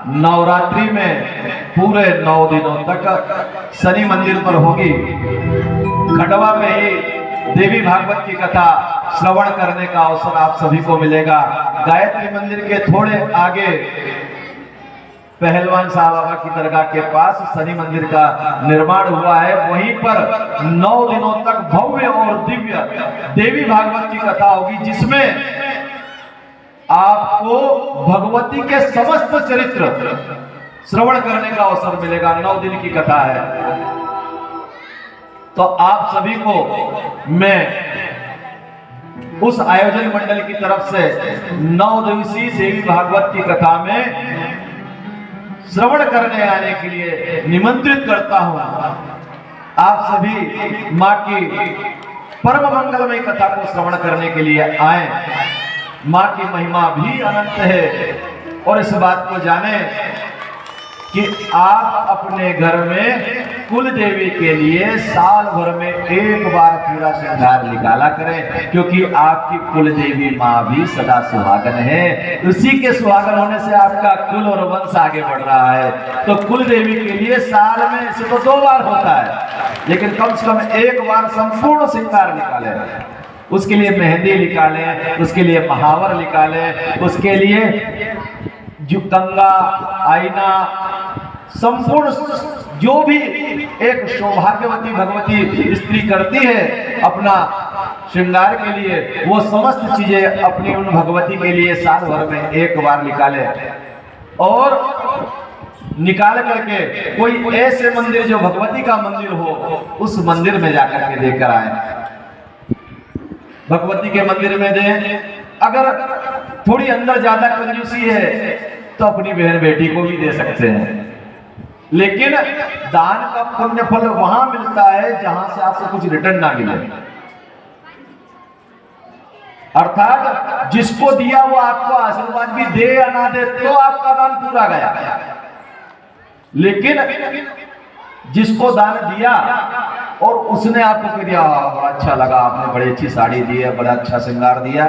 नवरात्रि में पूरे 9 दिनों तक शनि मंदिर पर होगी। खंडवा में ही देवी भागवत की कथा श्रवण करने का अवसर आप सभी को मिलेगा। गायत्री मंदिर के थोड़े आगे पहलवान साहब बाबा की दरगाह के पास शनि मंदिर का निर्माण हुआ है। वहीं पर 9 दिनों तक भव्य और दिव्य देवी भागवत की कथा होगी, जिसमें आपको भगवती के समस्त चरित्र श्रवण करने का अवसर मिलेगा। 9 दिन की कथा है। तो आप सभी को मैं उस आयोजन मंडल की तरफ से 9 दिवसीय देवी भागवत की कथा में श्रवण करने आने के लिए निमंत्रित करता हूं। आप सभी मां की परम मंगलमय कथा को श्रवण करने के लिए आए। मां की महिमा भी अनंत है और इस बात को जाने कि आप अपने घर में कुल देवी के लिए साल भर में एक बार पूरा श्रृंगार निकाला करें, क्योंकि आपकी कुल देवी मां भी सदा सुहागन है। उसी के सुहागन होने से आपका कुल और वंश आगे बढ़ रहा है। तो कुल देवी के लिए साल में सिर्फ 2 बार होता है, लेकिन कम से कम एक बार संपूर्ण श्रृंगार निकालें। उसके लिए मेहंदी निकालें, उसके लिए महावर निकालें, उसके लिए जो कंगा, आईना, संपूर्ण जो भी एक सौभाग्यवती भगवती स्त्री करती है अपना श्रृंगार के लिए, वो समस्त चीजें अपनी उन भगवती के लिए साल भर में एक बार निकाले। और निकाल करके कोई ऐसे मंदिर जो भगवती का मंदिर हो, उस मंदिर में जाकर के देकर आए। भगवती के मंदिर में दें। अगर थोड़ी अंदर ज्यादा कंजूसी है तो अपनी बहन बेटी को भी दे सकते हैं, लेकिन दान का पुण्य फल वहां मिलता है जहां से आपको कुछ रिटर्न ना मिले। अर्थात जिसको दिया वो आपको आशीर्वाद भी दे या ना दे तो आपका दान पूरा गया। लेकिन जिसको दान दिया और उसने आपको कह दिया बड़ा अच्छा लगा, आपने बड़ी अच्छी साड़ी दी है, बड़ा अच्छा श्रृंगार दिया,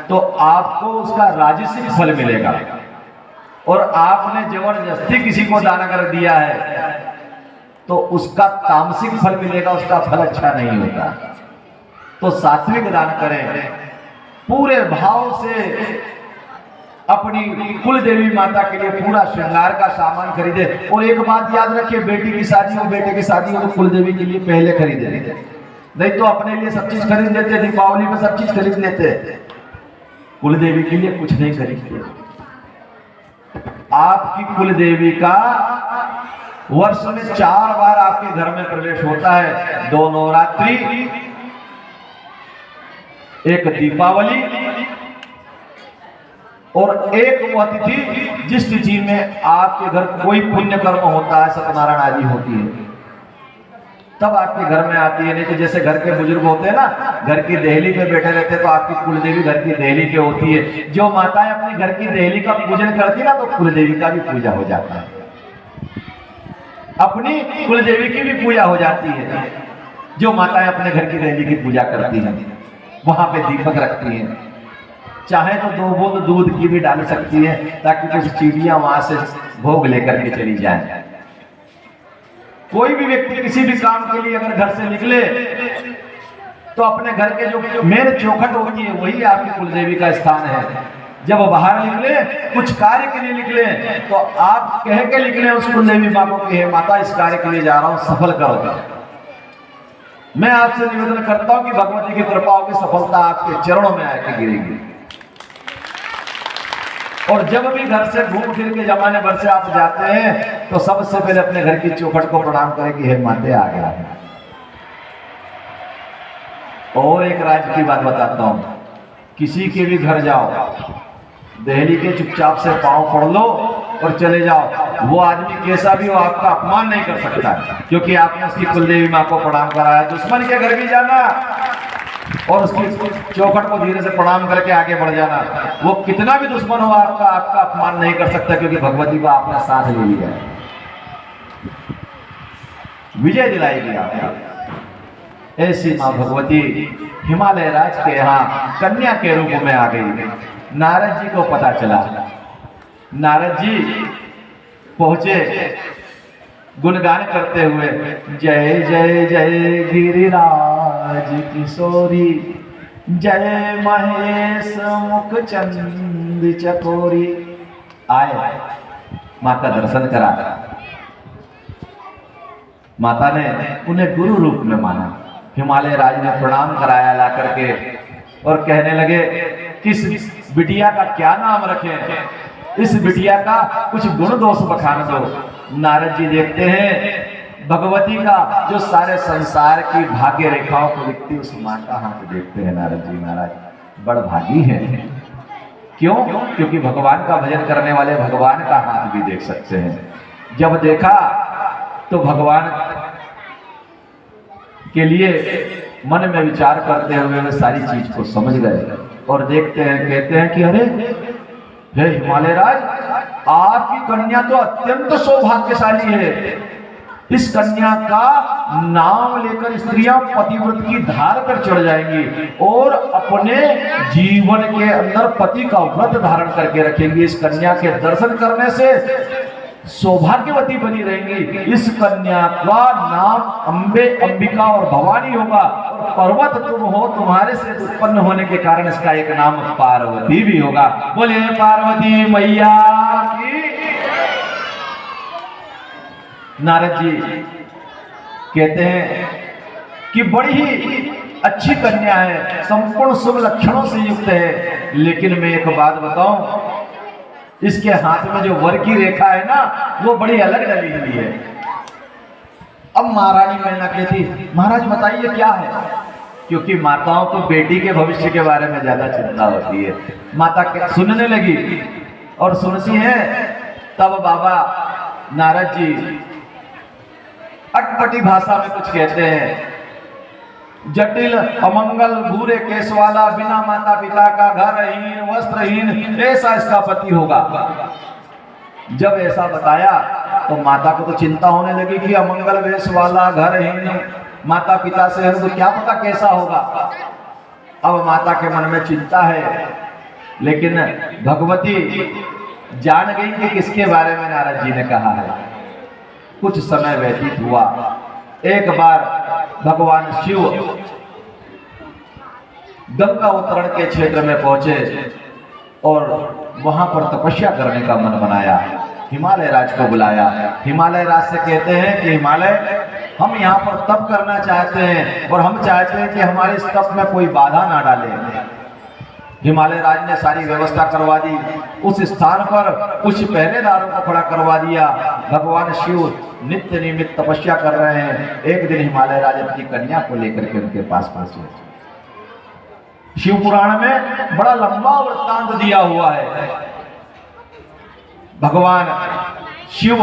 तो आपको उसका राजसिक फल मिलेगा। और आपने जबरदस्ती किसी को दान अगर दिया है तो उसका तामसिक फल मिलेगा, उसका फल अच्छा नहीं होता। तो सात्विक दान करें, पूरे भाव से अपनी कुल देवी माता के लिए पूरा श्रृंगार का सामान खरीदे। और एक बात याद रखिए, बेटी की शादी हो, बेटे की शादी हो तो कुल देवी के लिए पहले खरीदे, नहीं तो अपने लिए सब चीज खरीद लेते, दीपावली में सब चीज खरीद लेते, कुल देवी के लिए कुछ नहीं खरीदते। आपकी कुल देवी का वर्ष में 4 बार आपके घर में प्रवेश होता है। 2 नवरात्रि, एक दीपावली और एक वह तिथि जिस तिथि में आपके घर कोई पुण्य कर्म होता है, सत्यनारायण आदि होती है, तब आपके घर में आती है। नहीं तो जैसे घर के बुजुर्ग होते हैं ना, घर की देहली पे बैठे रहते हैं, तो आपकी कुलदेवी घर की देहली पे होती है। जो माताएं अपनी घर की देहली का पूजन करती है ना, तो कुलदेवी का भी पूजा हो जाता है, अपनी कुलदेवी की भी पूजा हो जाती है। जो माताएं अपने घर की देहली की पूजा करती हैं, वहां पे दीपक रखती हैं, चाहे तो 2 बूंद दूध की भी डाल सकती है, ताकि कुछ चिड़िया वहां से भोग लेकर के चली जाए। कोई भी व्यक्ति किसी भी काम के लिए अगर घर से निकले तो अपने घर के जो मेन चौखट होती है वही आपकी कुलदेवी का स्थान है। जब बाहर निकले, कुछ कार्य के लिए निकले, तो आप कह के निकले उस कुलदेवी मां को कि हे माता, इस कार्य के लिए जा रहा हूं, सफल करो। मैं आपसे निवेदन करता हूं कि भगवती की कृपा होगी, सफलता आपके चरणों में आके गिरेगी। और जब भी घर से घूम फिर के जमाने भर से आप जाते हैं तो सबसे पहले अपने घर की चौखट को प्रणाम करें कि हे माते आ गया। और एक राज की बात बताता हूं, किसी के भी घर जाओ, देहली के चुपचाप से पांव पड़ लो और चले जाओ, वो आदमी कैसा भी हो आपका अपमान नहीं कर सकता, क्योंकि आपने उसकी कुलदेवी मां को प्रणाम कराया। दुश्मन के घर भी जाना और उसकी चौखट को धीरे से प्रणाम करके आगे बढ़ जाना, वो कितना भी दुश्मन हो आपका अपमान नहीं कर सकता, क्योंकि भगवती को आपने साथ ले लिया है, विजय दिलाएगी आपको। ऐसी मां भगवती हिमालय राज के यहाँ कन्या के रूप में आ गई। नारद जी को पता चला, नारद जी पहुंचे गुणगान करते हुए, जय जय जय गिरिराज किशोरी, जय महेश मुख चंद चकोरी। आए, मां का दर्शन करा। माता ने उन्हें गुरु रूप में माना। हिमालय राज ने प्रणाम कराया ला करके और कहने लगे, किस बिटिया का क्या नाम रखें, इस बिटिया का कुछ गुण दोष बखान दो। नारद जी देखते हैं भगवती का जो सारे संसार की भाग्य रेखाओं को लिखती उस मां का हाथ देखते हैं। नारद जी महाराज बड़ भागी हैं। क्यों? क्योंकि भगवान का भजन करने वाले भगवान का हाथ भी देख सकते हैं। जब देखा तो भगवान के लिए मन में विचार करते हुए वे सारी चीज को समझ गए और देखते हैं, कहते हैं कि अरे हे हिमालय राज, आपकी कन्या तो अत्यंत सौभाग्यशाली है। इस कन्या का नाम लेकर स्त्रियां पतिव्रत की धार पर चढ़ जाएंगी और अपने जीवन के अंदर पति का व्रत धारण करके रखेंगी। इस कन्या के दर्शन करने से सौभाग्यवती बनी रहेंगी। इस कन्या का नाम अंबे, अंबिका और भवानी होगा। पर्वत तुम हो, तुम्हारे से उत्पन्न होने के कारण इसका एक नाम पार्वती भी होगा। बोले पार्वती मैया की। नारद जी कहते हैं कि बड़ी ही अच्छी कन्या है, संपूर्ण शुभ लक्षणों से युक्त है, लेकिन मैं एक बात बताऊं, इसके हाथ में जो वर की रेखा है ना, वो बड़ी अलग डली हुई है। अब महारानी मैना कहती, महाराज बताइए क्या है, क्योंकि माताओं को बेटी के भविष्य के बारे में ज्यादा चिंता होती है। माता सुनने लगी और सुनती है, तब बाबा नारद जी अटपटी भाषा में कुछ कहते हैं, जटिल अमंगल भूरे केस वाला, बिना माता पिता का, घरहीन वस्त्रहीन, ऐसा इसका पति होगा। जब ऐसा बताया तो माता को तो चिंता होने लगी कि अमंगल वेश वाला, घरहीन, माता पिता से है तो क्या पता कैसा होगा। अब माता के मन में चिंता है, लेकिन भगवती जान गई कि किसके बारे में नारद जी ने कहा है। कुछ समय व्यतीत हुआ। एक बार भगवान शिव गंगा उत्तरण के क्षेत्र में पहुंचे और वहां पर तपस्या करने का मन बनाया। हिमालय राज को बुलाया। हिमालय राज से कहते हैं कि हिमालय, हम यहाँ पर तप करना चाहते हैं और हम चाहते हैं कि हमारे इस तप में कोई बाधा ना डाले। हिमालय राज ने सारी व्यवस्था करवा दी। उस स्थान पर कुछ पहरेदारों को खड़ा करवा दिया। भगवान शिव नित्य नियमित तपस्या कर रहे हैं। एक दिन हिमालय राज अपनी कन्या को लेकर के उनके पास पहुंचे। शिव पुराण में बड़ा लंबा वृत्तांत दिया हुआ है। भगवान शिव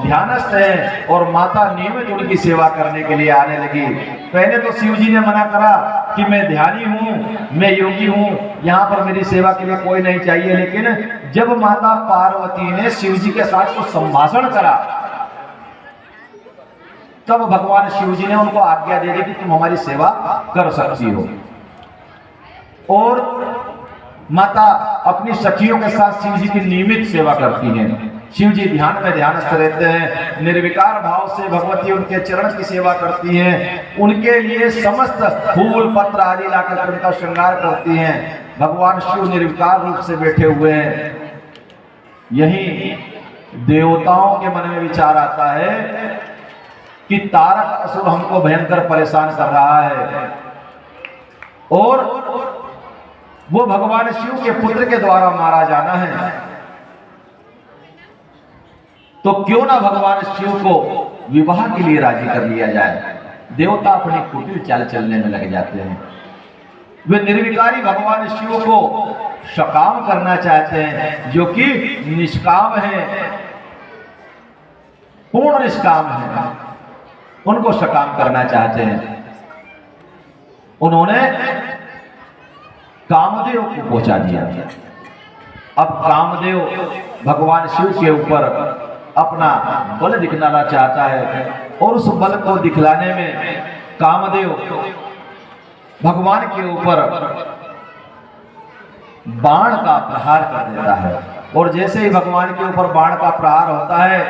ध्यानस्थ है और माता नियमित उनकी सेवा करने के लिए आने लगी। पहले तो शिव जी ने मना करा कि मैं ध्यानी हूँ, मैं योगी हूँ, यहाँ पर मेरी सेवा के लिए कोई नहीं चाहिए। लेकिन जब माता पार्वती ने शिव जी के साथ कुछ संभाषण करा, तब भगवान शिव जी ने उनको आज्ञा दे दी कि तुम हमारी सेवा कर सकती हो। और माता अपनी सखियों के साथ शिव जी की नियमित सेवा करती हैं। शिव जी ध्यान में ध्यानस्थ रहते हैं। निर्विकार भाव से भगवती उनके चरण की सेवा करती हैं। उनके लिए समस्त फूल पत्र आदि लाकर उनका श्रृंगार करती हैं। भगवान शिव निर्विकार रूप से बैठे हुए हैं। यही देवताओं के मन में विचार आता है कि तारक असुर हमको भयंकर परेशान कर रहा है और वो भगवान शिव के पुत्र के द्वारा मारा जाना है, तो क्यों ना भगवान शिव को विवाह के लिए राजी कर लिया जाए। देवता अपनी कुटिल चाल चलने में लग जाते हैं। वे निर्विकारी भगवान शिव को सकाम करना चाहते हैं, जो कि निष्काम है, पूर्ण निष्काम है, उनको सकाम करना चाहते हैं। उन्होंने कामदेव को पहुंचा दिया। अब कामदेव भगवान शिव के ऊपर अपना बल दिखलाना चाहता है और उस बल को दिखलाने में कामदेव भगवान के ऊपर बाण का प्रहार कर देता है। और जैसे ही भगवान के ऊपर बाण का प्रहार होता है,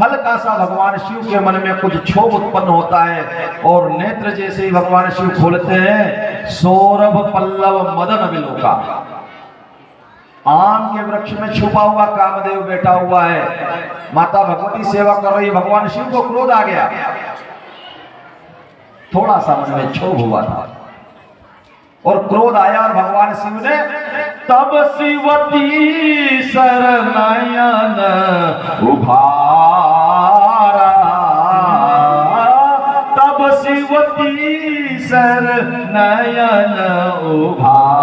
हल्का सा भगवान शिव के मन में कुछ क्षोभ उत्पन्न होता है और नेत्र जैसे ही भगवान शिव खोलते हैं, सौरभ पल्लव मदन विलोका, आम के वृक्ष में छुपा हुआ कामदेव बैठा हुआ है। माता भगवती सेवा कर रही, भगवान शिव को क्रोध आ गया, थोड़ा सा मन में क्षोभ हुआ था और क्रोध आया और भगवान शिव ने तब शिवती शरणयन उभारा, तब शिवती शरणयन उभारा।